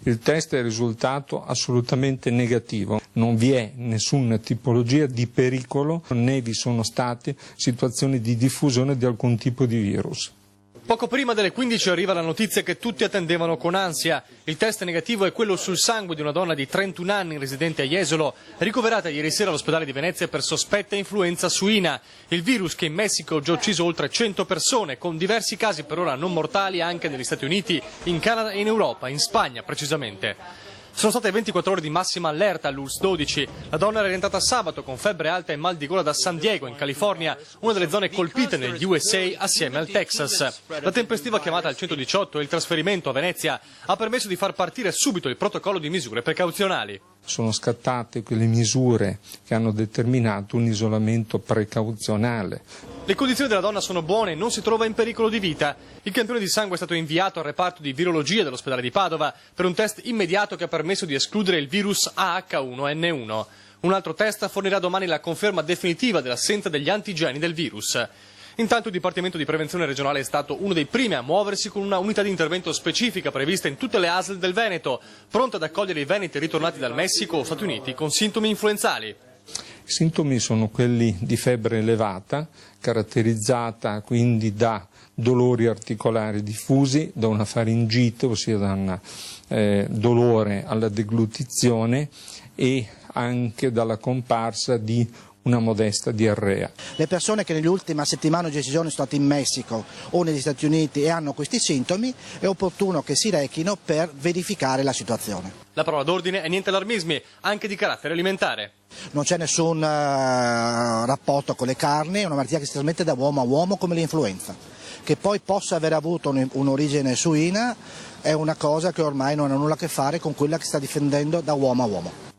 Il test è risultato assolutamente negativo, non vi è nessuna tipologia di pericolo né vi sono state situazioni di diffusione di alcun tipo di virus. Poco prima delle 15 arriva la notizia che tutti attendevano con ansia. Il test negativo è quello sul sangue di una donna di 31 anni residente a Jesolo, ricoverata ieri sera all'ospedale di Venezia per sospetta influenza suina. Il virus che in Messico ha già ucciso oltre 100 persone, con diversi casi per ora non mortali anche negli Stati Uniti, in Canada e in Europa, in Spagna precisamente. Sono state 24 ore di massima allerta all'URSS 12. La donna era rientrata sabato con febbre alta e mal di gola da San Diego, in California, una delle zone colpite negli USA assieme al Texas. La tempestiva chiamata al 118 e il trasferimento a Venezia ha permesso di far partire subito il protocollo di misure precauzionali. Sono scattate quelle misure che hanno determinato un isolamento precauzionale. Le condizioni della donna sono buone e non si trova in pericolo di vita. Il campione di sangue è stato inviato al reparto di virologia dell'ospedale di Padova per un test immediato che ha permesso di escludere il virus AH1N1. Un altro test fornirà domani la conferma definitiva dell'assenza degli antigeni del virus. Intanto il Dipartimento di Prevenzione regionale è stato uno dei primi a muoversi con una unità di intervento specifica prevista in tutte le ASL del Veneto, pronta ad accogliere i veneti ritornati dal Messico o Stati Uniti con sintomi influenzali. I sintomi sono quelli di febbre elevata, caratterizzata quindi da dolori articolari diffusi, da una faringite, ossia da un dolore alla deglutizione e anche dalla comparsa di una modesta diarrea. Le persone che negli ultimi settimane o 10 giorni sono state in Messico o negli Stati Uniti e hanno questi sintomi, è opportuno che si rechino per verificare la situazione. La parola d'ordine è niente allarmismi, anche di carattere alimentare. Non c'è nessun rapporto con le carni, è una malattia che si trasmette da uomo a uomo come l'influenza. Che poi possa aver avuto un'origine suina è una cosa che ormai non ha nulla a che fare con quella che sta difendendo da uomo a uomo.